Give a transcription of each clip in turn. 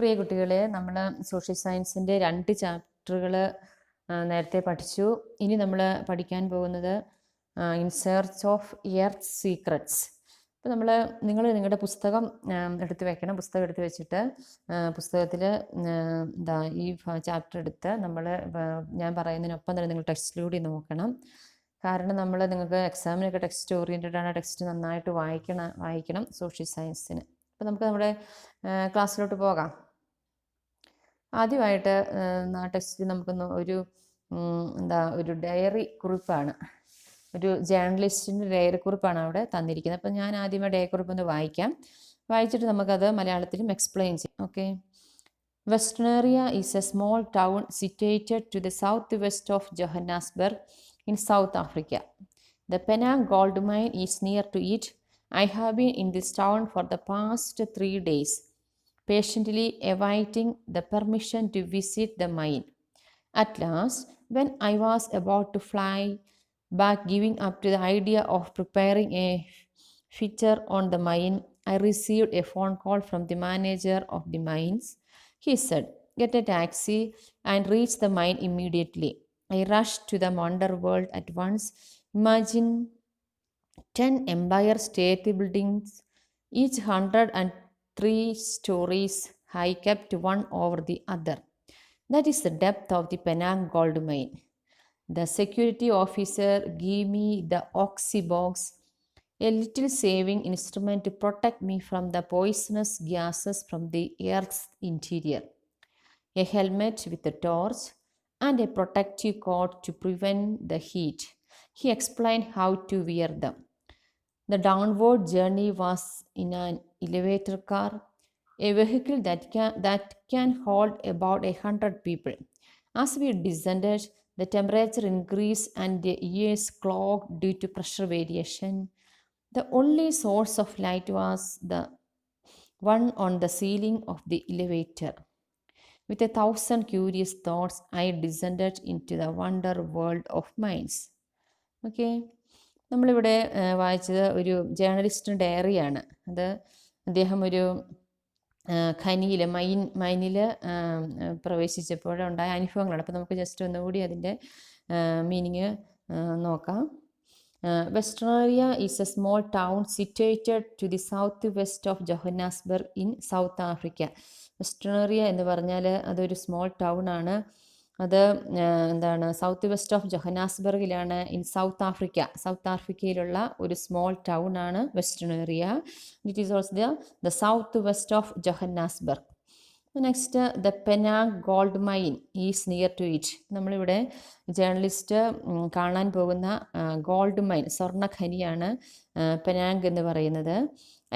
പ്രിയ കുട്ടികളെ, നമ്മൾ സോഷ്യൽ സയൻസിൻ്റെ 2 ചാപ്റ്ററുകൾ നേരത്തെ പഠിച്ചു. ഇനി നമ്മൾ പഠിക്കാൻ പോകുന്നത് in search of earth secrets. അപ്പോൾ നിങ്ങൾ നിങ്ങളുടെ പുസ്തകം എടുത്ത് വെക്കണം. പുസ്തകം എടുത്ത് വെച്ചിട്ട് പുസ്തകത്തിൽ ഈ ചാപ്റ്റർ എടുത്ത് ഞാൻ പറയുന്നതിനൊപ്പം തന്നെ നിങ്ങൾ ടെക്സ്റ്റിലൂടെ നോക്കണം. കാരണം നിങ്ങൾക്ക് എക്സാമിനൊക്കെ ടെക്സ്റ്റ് ഓറിയൻറ്റഡ് ആണ്. ടെക്സ്റ്റ് നന്നായിട്ട് വായിക്കണം സോഷ്യൽ സയൻസിന്. അപ്പോൾ നമുക്ക് നമ്മുടെ ക്ലാസ്സിലോട്ട് പോകാം. ആദ്യമായിട്ട് ടെക്സ്റ്റിൽ നമുക്കൊന്ന് ഒരു ഡയറി കുറിപ്പാണ്, ഒരു ജേർണലിസ്റ്റിൻ്റെ ഡയറി കുറിപ്പാണ് അവിടെ തന്നിരിക്കുന്നത്. അപ്പോൾ ഞാൻ ആദ്യമായി ഡയറി കുറിപ്പ് ഒന്ന് വായിച്ചിട്ട് നമുക്കത് മലയാളത്തിലും എക്സ്പ്ലെയിൻ ചെയ്യാം. Okay. Westonaria is a small town situated to the south west of Johannesburg in South Africa. The Penang gold mine is near to it. I have been in this town for the past 3 days, patiently awaiting the permission to visit the mine. At last, when I was about to fly back, giving up to the idea of preparing a feature on the mine, I received a phone call from the manager of the mines. He said, "Get a taxi and reach the mine immediately." I rushed to the wonder world at once. Imagine 10 Empire State Buildings, each 103 stories high, kept one over the other. That is the depth of the Penang gold mine. The security officer gave me the oxy box, a little saving instrument to protect me from the poisonous gases from the earth's interior, a helmet with a torch, and a protective coat to prevent the heat. He explained how to wear them. The downward journey was in an elevator car, a vehicle that can hold about 100 people. As we descended, the temperature increased and the ears clogged due to pressure variation. The only source of light was the one on the ceiling of the elevator. With 1,000 curious thoughts, I descended into the wonder world of mines. Okay. നമ്മളിവിടെ വായിച്ചത് ഒരു ജേർണലിസ്റ്റിൻ്റെ ഡയറിയാണ്. അദ്ദേഹം ഒരു ഖനിയിൽ മൈനിൽ പ്രവേശിച്ചപ്പോഴുണ്ടായ അനുഭവങ്ങളാണ്. അപ്പോൾ നമുക്ക് just ഒന്നുകൂടി അതിൻ്റെ മീനിങ് നോക്കാം. Westonaria is a small town situated to the south west of Johannesburg in South Africa. Westonaria എന്ന് പറഞ്ഞാൽ അതൊരു സ്മോൾ ടൗൺ ആണ്. അത് സൗത്ത് വെസ്റ്റ് ഓഫ് ജോഹന്നാസ്ബർഗിലാണ്, ഇൻ സൗത്ത് ആഫ്രിക്കയിലുള്ള ഒരു സ്മോൾ ടൗൺ ആണ് Westonaria. It is also the south west of Johannesburg. Next, the Penang gold mine is near to it. നമ്മളിവിടെ ജേർണലിസ്റ്റ് കാണാൻ പോകുന്ന ഗോൾഡ് മൈൻ, സ്വർണ്ണ ഖനിയാണ് പെനാങ് എന്ന് പറയുന്നത്.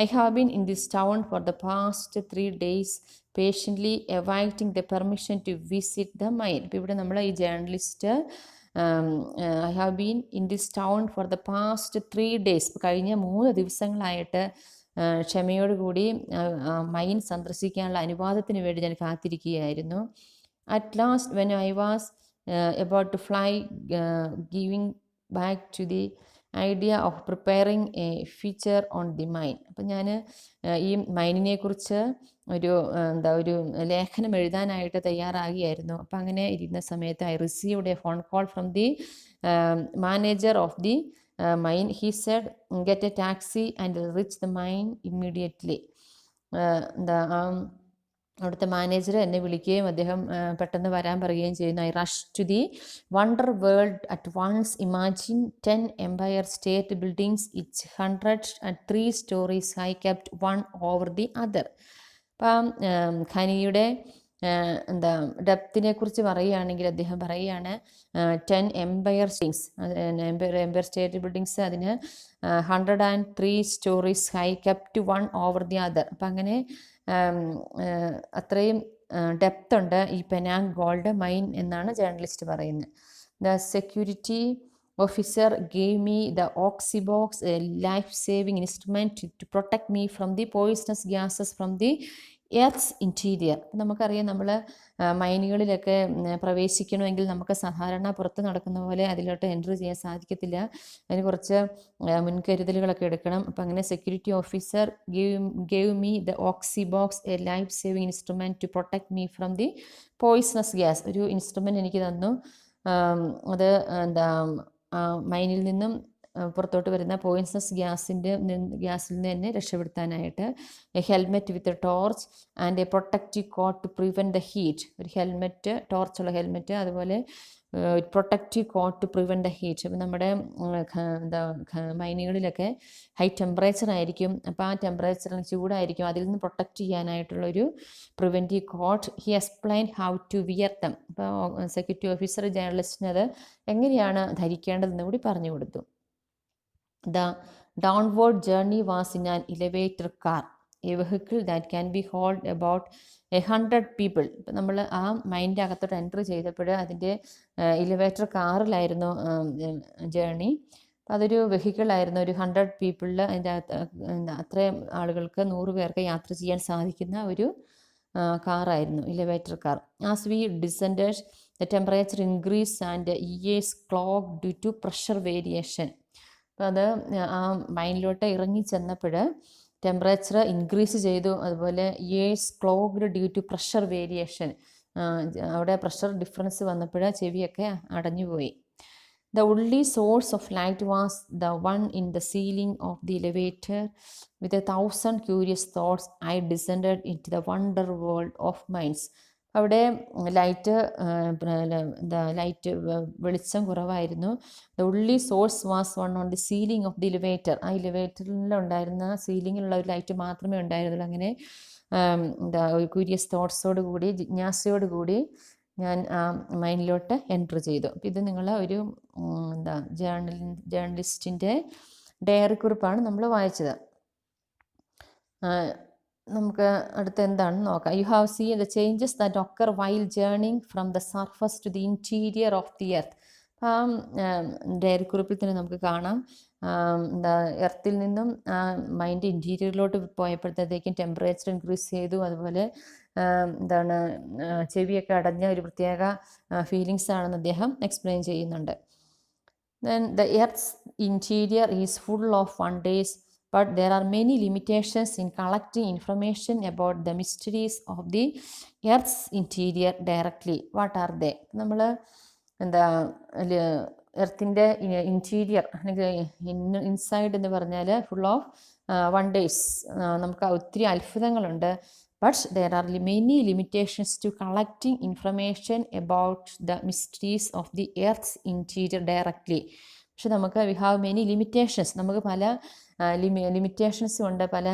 I have been in this town for the past 3 days, patiently awaiting the permission to visit the mine. ഇപ്പോൾ ഇവിടെ നമ്മൾ ഈ journalist I have been in this town for the past 3 days, കഴിഞ്ഞ 3 ദിവസങ്ങളായിട്ട് ക്ഷമയോടുകൂടി മൈൻ സന്ദർശിക്കാനുള്ള അനുവാദത്തിന് വേണ്ടി ഞാൻ കാത്തിരിക്കുകയായിരുന്നു. At last, when I was about to fly, giving back to the idea of preparing a feature on the mine. അപ്പം ഞാൻ ഈ മൈനിനെ കുറിച്ച് ഒരു ലേഖനം എഴുതാനായിട്ട് തയ്യാറാകുകയായിരുന്നു. അപ്പം അങ്ങനെ ഇരുന്ന സമയത്ത് I received a phone call from the manager of the mine. He said, "Get a taxi and reach the mine immediately." അവിടുത്തെ മാനേജർ എന്നെ വിളിക്കുകയും അദ്ദേഹം പെട്ടെന്ന് വരാൻ പറയുകയും ചെയ്യുന്നു. I rushed to the wonder world at once. Imagine 10 Empire State Buildings, each 103 stories high, kept one over the other. അപ്പം ഖനിയുടെ ഡെപ്തിനെ കുറിച്ച് പറയുകയാണെങ്കിൽ അദ്ദേഹം പറയുകയാണ് 10 എംപയർ സ്റ്റേറ്റ് ബിൽഡിങ്സ്, അതിന് 103 storeys high, kept one over the other. അപ്പം അങ്ങനെ അത്രയും ഡെപ്ത് ഉണ്ട് ഈ പെനാങ് ഗോൾഡ് മൈൻ എന്നാണ് ജേർണലിസ്റ്റ് പറയുന്നത്. The security officer gave me the oxy box, a life saving instrument to protect me from the poisonous gases from the earth's interior. നമുക്കറിയാം നമ്മൾ മൈനുകളിലൊക്കെ പ്രവേശിക്കണമെങ്കിൽ നമുക്ക് സാധാരണ പുറത്ത് നടക്കുന്ന പോലെ അതിലോട്ട് എൻട്രി ചെയ്യാൻ സാധിക്കത്തില്ല. അതിന് കുറച്ച് മുൻകരുതലുകളൊക്കെ എടുക്കണം. അപ്പം അങ്ങനെ security officer gave me the oxy box, a life saving instrument to protect me from the poisonous gas. ഒരു ഇൻസ്ട്രുമെൻ്റ് എനിക്ക് തന്നു. അത് എന്താ മൈനിൽ നിന്നും പുറത്തോട്ട് വരുന്ന പോയിസണസ് ഗ്യാസിൽ നിന്ന് തന്നെ രക്ഷപ്പെടുത്താനായിട്ട്. A helmet with a torch and a protective coat to prevent the heat. ഒരു ഹെൽമെറ്റ്, ടോർച്ചുള്ള ഹെൽമെറ്റ്, അതുപോലെ protective coat to prevent the heat. അപ്പം നമ്മുടെ മൈനുകളിലൊക്കെ ഹൈ ടെമ്പറേച്ചർ ആയിരിക്കും. അപ്പോൾ ആ ടെമ്പറേച്ചറിന് ചൂടായിരിക്കും. അതിൽ നിന്ന് പ്രൊട്ടക്റ്റ് ചെയ്യാനായിട്ടുള്ളൊരു preventive coat. He explain how to wear them. അപ്പോൾ സെക്യൂരിറ്റി ഓഫീസർ ജേർണലിസ്റ്റിന് അത് എങ്ങനെയാണ് ധരിക്കേണ്ടതെന്ന് കൂടി പറഞ്ഞു കൊടുത്തു. The downward journey was in an elevator car, a vehicle that can be hold about 100 people. ഇപ്പം നമ്മൾ ആ മൈൻ്റെ അകത്തോട്ട് എൻട്രി ചെയ്തപ്പോൾ അതിൻ്റെ ഇലവേറ്റർ കാറിലായിരുന്നു ജേർണി. അതൊരു വെഹിക്കിളായിരുന്നു. ഒരു 100 പീപ്പിളിൽ അതിൻ്റെ അത്രയും ആളുകൾക്ക്, 100 പേർക്ക് യാത്ര ചെയ്യാൻ സാധിക്കുന്ന ഒരു കാറായിരുന്നു, elevator car. As we descended the temperature increase and ears clock due to pressure variation. അപ്പോൾ അത് ആ മൈനിലോട്ട് ഇറങ്ങി ചെന്നപ്പോൾ ടെമ്പറേച്ചർ ഇൻക്രീസ് ചെയ്തു. അതുപോലെ ears clogged due to pressure variation. അവിടെ പ്രഷർ ഡിഫറൻസ് വന്നപ്പോൾ ചെവിയൊക്കെ അടഞ്ഞുപോയി. The only source of light was the one in the ceiling of the elevator. With 1,000 curious thoughts, I descended into the wonder world of minds. അവിടെ light വെളിച്ചം കുറവായിരുന്നു. The only source was one on the ceiling of the elevator. ആ ഇലിവേറ്ററിലുണ്ടായിരുന്ന സീലിങ്ങിലുള്ള ഒരു light മാത്രമേ ഉണ്ടായിരുന്നുള്ളൂ. അങ്ങനെ ഒരു ക്യൂരിയസ് തോട്ട്സോട് കൂടി, ജിജ്ഞാസയോട് കൂടി ഞാൻ മൈൻഡിലോട്ട് എൻറ്റർ ചെയ്തു. അപ്പോൾ ഇത് നിങ്ങൾ ഒരു ജേർണലിസ്റ്റിൻ്റെ ഡയറി കുറിപ്പാണ് നമ്മൾ വായിച്ചത്. നമുക്ക് അടുത്ത് എന്താണെന്ന് നോക്കാം. You have seen the changes that occur while journeying from the surface to the interior of the earth. അപ്പം ഡയറി കുറിപ്പിൽ തന്നെ നമുക്ക് കാണാം, എർത്തിൽ നിന്നും മൈൻഡ് ഇൻറ്റീരിയറിലോട്ട് പോയപ്പോഴത്തേക്കും ടെമ്പറേച്ചർ ഇൻക്രീസ് ചെയ്തു. അതുപോലെ ചെവിയൊക്കെ അടഞ്ഞ ഒരു പ്രത്യേക ഫീലിങ്സ് ആണെന്ന് അദ്ദേഹം എക്സ്പ്ലെയിൻ ചെയ്യുന്നുണ്ട്. Then the Earth's interior is full of wonders, but there are many limitations in collecting information about the mysteries of the Earth's interior directly. What are they? നമ്മൾ എർത്തിൻ്റെ interior അല്ലെങ്കിൽ ഇൻസൈഡ് എന്ന് പറഞ്ഞാൽ full of wonders, നമുക്ക് ഒത്തിരി അത്ഭുതങ്ങളുണ്ട്. But there are many limitations to collecting information about the mysteries of the Earth's interior directly. പക്ഷെ നമുക്ക് we have many limitations. നമുക്ക് പല ലിമിറ്റേഷൻസും ഉണ്ട്, പല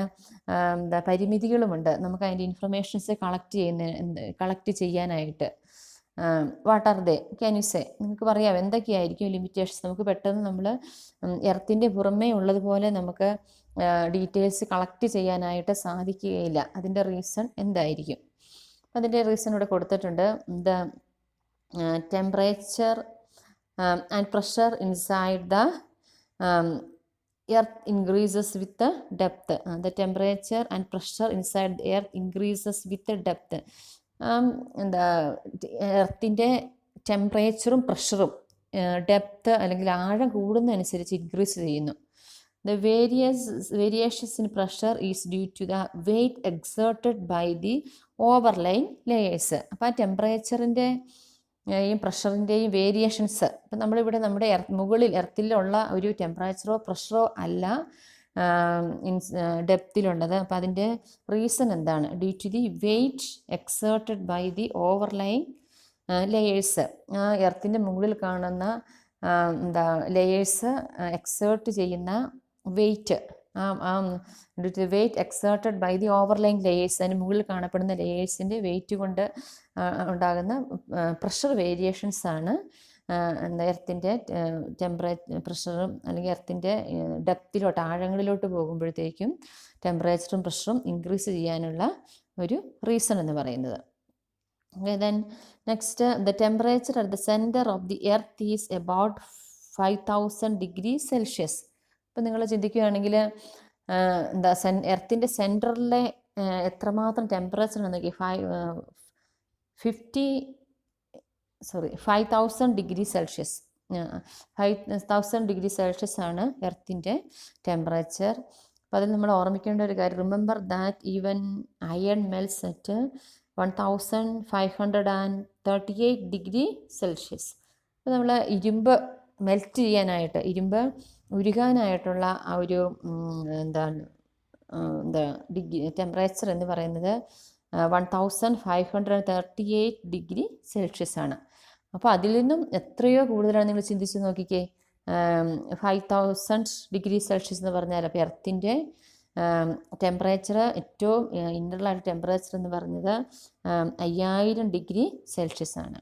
പരിമിതികളുമുണ്ട് നമുക്ക് അതിൻ്റെ ഇൻഫർമേഷൻസ് കളക്ട് ചെയ്യാനായിട്ട്. What are they? Can you say? നിങ്ങൾക്ക് പറയാം എന്തൊക്കെയായിരിക്കും ലിമിറ്റേഷൻസ്? നമുക്ക് പെട്ടെന്ന് നമ്മൾ എർത്തിൻ്റെ പുറമേ ഉള്ളതുപോലെ നമുക്ക് ഡീറ്റെയിൽസ് കളക്ട് ചെയ്യാനായിട്ട് സാധിക്കുകയില്ല. അതിൻ്റെ റീസൺ എന്തായിരിക്കും? അതിൻ്റെ റീസൺ ഇവിടെ കൊടുത്തിട്ടുണ്ട്. The temperature and pressure inside the earth increases with depth. The temperature and pressure inside the earth increases with depth. എർത്തിൻ്റെ ടെമ്പറേച്ചറും പ്രഷറും ഡെപ്ത് അല്ലെങ്കിൽ ആഴം കൂടുന്നതനുസരിച്ച് ഇൻക്രീസ് ചെയ്യുന്നു. The variations in pressure is due to the weight exerted by the overlying layers. അപ്പോൾ ആ ടെമ്പറേച്ചറിൻ്റെയും പ്രഷറിൻ്റെയും variations, ഇപ്പം നമ്മളിവിടെ നമ്മുടെ മുകളിൽ എർത്തിലുള്ള ഒരു ടെമ്പറേച്ചറോ പ്രഷറോ അല്ല ഡെപ്തിലുള്ളത്. അപ്പോൾ അതിൻ്റെ റീസൺ എന്താണ്? Due to the weight exerted by the overlying layers. ആ എർത്തിൻ്റെ മുകളിൽ കാണുന്ന ലെയേഴ്സ് എക്സേർട്ട് ചെയ്യുന്ന weight, weight exerted by the overlying layers, അതിന് മുകളിൽ കാണപ്പെടുന്ന ലെയേഴ്സിൻ്റെ വെയ്റ്റ് കൊണ്ട് ഉണ്ടാകുന്ന പ്രഷർ വേരിയേഷൻസ് ആണ് എർത്തിൻ്റെ പ്രഷറും അല്ലെങ്കിൽ എർത്തിൻ്റെ ഡെപ്തിലോട്ട്, ആഴങ്ങളിലോട്ട് പോകുമ്പോഴത്തേക്കും ടെമ്പറേച്ചറും പ്രഷറും ഇൻക്രീസ് ചെയ്യാനുള്ള ഒരു റീസൺ എന്ന് പറയുന്നത്. Okay, then next, the temperature at the center of the earth is about 5,000 degrees Celsius. ഇപ്പം നിങ്ങൾ ചിന്തിക്കുകയാണെങ്കിൽ എർത്തിൻ്റെ സെൻറ്ററിലെ എത്രമാത്രം ടെമ്പറേച്ചർ നോക്കി 5000 ഡിഗ്രി സെൽഷ്യസ് 5000 ഡിഗ്രി സെൽഷ്യസ് ആണ് എർത്തിൻ്റെ ടെമ്പറേച്ചർ. അപ്പോൾ അതിൽ നമ്മൾ ഓർമ്മിക്കേണ്ട ഒരു കാര്യം, remember that even iron melts at 1538 degree Celsius. അപ്പോൾ നമ്മൾ ഇരുമ്പ് മെൽറ്റ് ചെയ്യാനായിട്ട്, ഇരുമ്പ് ഉരുകാനായിട്ടുള്ള ആ ഒരു എന്താ ഡിഗ്രി ടെമ്പറേച്ചർ എന്ന് പറയുന്നത് 1538 ഡിഗ്രി സെൽഷ്യസ് ആണ്. അപ്പോൾ അതിൽ നിന്നും എത്രയോ കൂടുതലാണ്. നിങ്ങൾ ചിന്തിച്ച് നോക്കിക്കേ, 5000 ഡിഗ്രി സെൽഷ്യസ് എന്ന് പറഞ്ഞാൽ അപ്പോൾ എർത്തിൻ്റെ ടെമ്പറേച്ചർ ഏറ്റവും ഇൻ്റർണൽ ടെമ്പറേച്ചർ എന്ന് പറഞ്ഞത് 5000 ഡിഗ്രി സെൽഷ്യസ് ആണ്.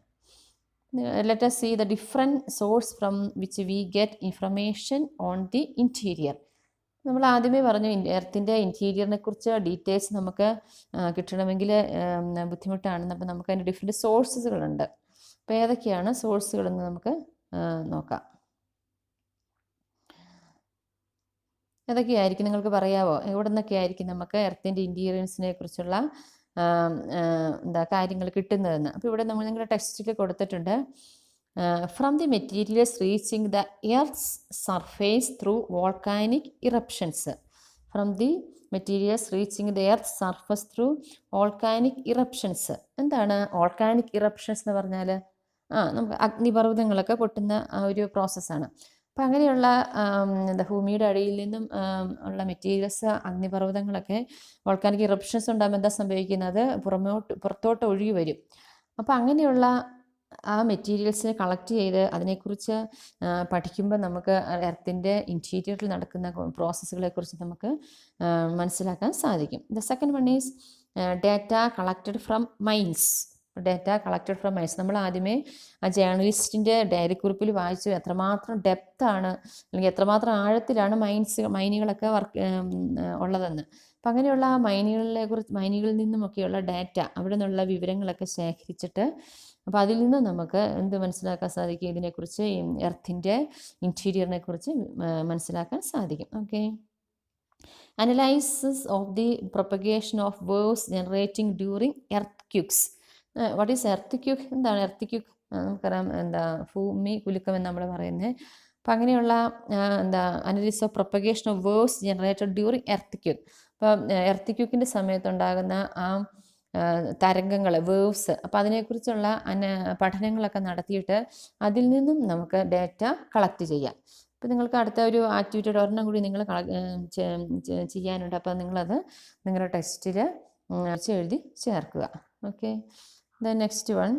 Let us see the different source from which we get information on the interior. നമ്മൾ ആദ്യമേ പറഞ്ഞു എർത്തിൻ്റെ ഇൻറ്റീരിയറിനെ കുറിച്ച് ഡീറ്റെയിൽസ് നമുക്ക് കിട്ടണമെങ്കിൽ ബുദ്ധിമുട്ടാണ്. അപ്പോൾ നമുക്ക് അതിൻ്റെ ഡിഫറെൻറ്റ് സോഴ്സസുകളുണ്ട്. അപ്പോൾ ഏതൊക്കെയാണ് സോഴ്സുകളെന്ന് നമുക്ക് നോക്കാം. ഏതൊക്കെയായിരിക്കും നിങ്ങൾക്ക് പറയാമോ? എവിടെ നിന്നൊക്കെ ആയിരിക്കും നമുക്ക് എർത്തിൻ്റെ ഇൻറ്റീരിയൻസിനെ കുറിച്ചുള്ള കാര്യങ്ങൾ കിട്ടുന്നതെന്ന്? അപ്പോൾ ഇവിടെ നമ്മൾ നിങ്ങളുടെ ടെക്സ്റ്റിൽ കൊടുത്തിട്ടുണ്ട്, from the materials reaching the earth's surface through volcanic eruptions. From the materials reaching the earth surface through volcanic eruptions. എന്താണ് വോൾക്കാനിക് ഇറപ്ഷൻസ് എന്ന് പറഞ്ഞാൽ? നമുക്ക് അഗ്നിപർവ്വതങ്ങളൊക്കെ പൊട്ടുന്ന ഒരു പ്രോസസ്സാണ്. അപ്പം അങ്ങനെയുള്ള ഭൂമിയുടെ അടിയിൽ നിന്നും ഉള്ള മെറ്റീരിയൽസ്, അഗ്നിപർവ്വതങ്ങളൊക്കെ വോൾക്കാനിക് ഇറപ്ഷൻസ് ഉണ്ടാകുമ്പോൾ എന്താ സംഭവിക്കുന്നത്? പുറത്തോട്ട് ഒഴുകി വരും. അപ്പോൾ അങ്ങനെയുള്ള ആ മെറ്റീരിയൽസിനെ കളക്ട് ചെയ്ത് അതിനെക്കുറിച്ച് പഠിക്കുമ്പോൾ നമുക്ക് എർത്തിൻ്റെ ഇൻറ്റീരിയറിൽ നടക്കുന്ന പ്രോസസ്സുകളെക്കുറിച്ച് നമുക്ക് മനസ്സിലാക്കാൻ സാധിക്കും. The second one is data collected from mines. നമ്മൾ ആദ്യമേ ആ ജേർണലിസ്റ്റിൻ്റെ ഡയറി കുറിപ്പിൽ വായിച്ചു എത്രമാത്രം ഡെപ്താണ് അല്ലെങ്കിൽ എത്രമാത്രം ആഴത്തിലാണ് മൈനുകളൊക്കെ ഉള്ളതെന്ന്. അപ്പം അങ്ങനെയുള്ള മൈനുകളിൽ നിന്നുമൊക്കെയുള്ള ഡാറ്റ, അവിടെ നിന്നുള്ള വിവരങ്ങളൊക്കെ ശേഖരിച്ചിട്ട് അപ്പോൾ അതിൽ നിന്ന് നമുക്ക് എന്ത് മനസ്സിലാക്കാൻ സാധിക്കും? ഇതിനെക്കുറിച്ച്, എർത്തിൻ്റെ ഇൻറ്റീരിയറിനെ കുറിച്ച് മനസ്സിലാക്കാൻ സാധിക്കും. Okay. Analysis of the propagation of waves generating during earthquakes. What is earthquake? എന്താണ് എർത്ത്ക്യൂക്ക്? നമുക്കറിയാം, ഭൂമി കുലുക്കം എന്ന് നമ്മൾ പറയുന്നത്. അപ്പം അങ്ങനെയുള്ള analysis of propagation of waves generated during earthquake. അപ്പം എർത്ത്ക്യൂക്കിൻ്റെ സമയത്തുണ്ടാകുന്ന ആ തരംഗങ്ങൾ, വേവ്സ്, അപ്പോൾ അതിനെക്കുറിച്ചുള്ള പഠനങ്ങളൊക്കെ നടത്തിയിട്ട് അതിൽ നിന്നും നമുക്ക് ഡാറ്റ കളക്ട് ചെയ്യാം. അപ്പോൾ നിങ്ങൾക്ക് അടുത്ത ഒരു ആക്ടിവിറ്റിയുടെ ഒരെണ്ണം കൂടി നിങ്ങൾ ചെയ്യാനുണ്ട്. അപ്പോൾ നിങ്ങളത് നിങ്ങളുടെ ടെക്സ്റ്റിൽ എഴുതി ചേർക്കുക. Okay. The next one,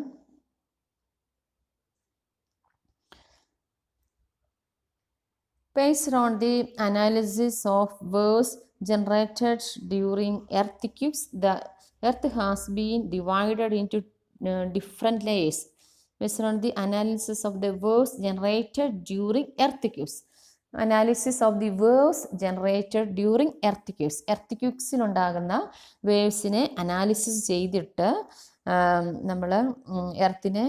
based on the analysis of waves generated during earthquakes, the earth has been divided into different layers. Based on the analysis of the waves generated during earthquakes. Analysis of the waves generated during earthquakes. എർത്തിക്യൂക്സിൽ ഉണ്ടാകുന്ന waves analysis ചെയ്തിട്ട് നമ്മൾ എർത്തിനെ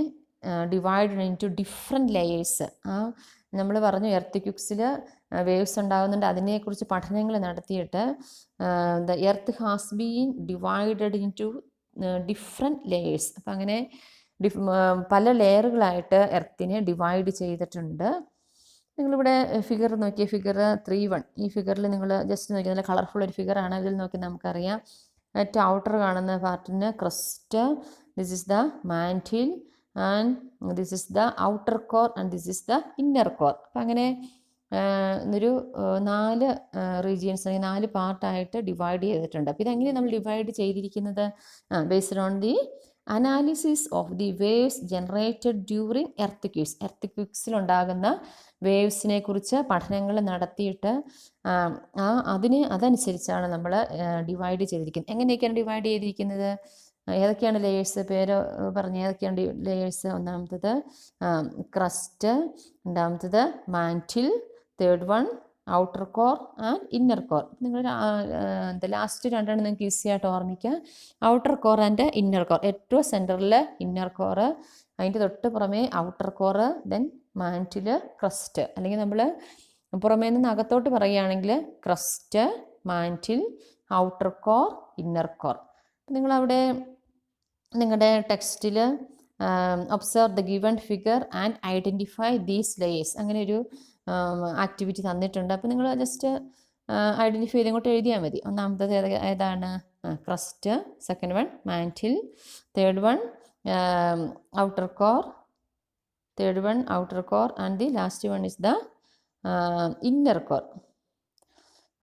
divide into different layers. നമ്മൾ പറഞ്ഞു എർത്തിക്യൂക്സിൽ waves ഉണ്ടാകുന്നുണ്ട്, അതിനെക്കുറിച്ച് പഠനങ്ങൾ നടത്തിയിട്ട് the earth has been divided into different layers. അപ്പം അങ്ങനെ പല ലെയറുകളായിട്ട് എർത്തിനെ ഡിവൈഡ് ചെയ്തിട്ടുണ്ട്. നിങ്ങളിവിടെ ഫിഗർ നോക്കിയ ഫിഗർ 3.1, ഈ ഫിഗറിൽ നിങ്ങൾ ജസ്റ്റ് നോക്കി, നല്ല കളർഫുൾ ഒരു ഫിഗറാണ്. ഇതിൽ നോക്കി നമുക്കറിയാം ഏറ്റവും ഔട്ടർ കാണുന്ന പാർട്ടിന് crust, this is the mantle, and this is the outer core, and this is the inner core. അപ്പം അങ്ങനെ ഒരു 4 റീജിയൻസ് അല്ലെങ്കിൽ 4 പാർട്ടായിട്ട് ഡിവൈഡ് ചെയ്തിട്ടുണ്ട്. അപ്പോൾ ഇതെങ്ങനെ നമ്മൾ ഡിവൈഡ് ചെയ്തിരിക്കുന്നത്? Based on the analysis of the waves generated during earthquakes. എർത്ത്ക്യൂക്സിലുണ്ടാകുന്ന വേവ്സിനെ കുറിച്ച് പഠനങ്ങൾ നടത്തിയിട്ട് അതനുസരിച്ചാണ് നമ്മൾ ഡിവൈഡ് ചെയ്തിരിക്കുന്നത്. എങ്ങനെയൊക്കെയാണ് ഡിവൈഡ് ചെയ്തിരിക്കുന്നത്? ഏതൊക്കെയാണ് ലേയേഴ്സ്? പേര് പറഞ്ഞ് ഏതൊക്കെയാണ് ലേയേഴ്സ്? ഒന്നാമത്തത് ക്രസ്റ്റ്, രണ്ടാമത്തത് mantle, third one outer core and inner core. നിങ്ങൾ ലാസ്റ്റ് രണ്ടെണ്ണം നിങ്ങൾക്ക് ഈസി ആയിട്ട് ഓർമ്മിക്കുക. Outer core and inner core. ഏറ്റവും സെൻറ്ററിൽ ഇന്നർ കോറ്, അതിൻ്റെ തൊട്ട് പുറമേ outer core, then mantle, crest. അല്ലെങ്കിൽ നമ്മൾ പുറമേ നിന്ന് അകത്തോട്ട് പറയുകയാണെങ്കിൽ crest, mantle, outer core, inner core. നിങ്ങളവിടെ നിങ്ങളുടെ ടെക്സ്റ്റിൽ observe the given figure and identify these layers അങ്ങനെ ഒരു ആക്ടിവിറ്റി തന്നിട്ടുണ്ട്. അപ്പോൾ നിങ്ങൾ ജസ്റ്റ് ഐഡൻറ്റിഫൈ ചെയ്ത് ഇങ്ങോട്ട് എഴുതിയാൽ മതി. ഒന്നാമത്തത് ഏതാണ്? Crest. Second one mantle. Third one outer core. Third one outer core and the last one is the inner core.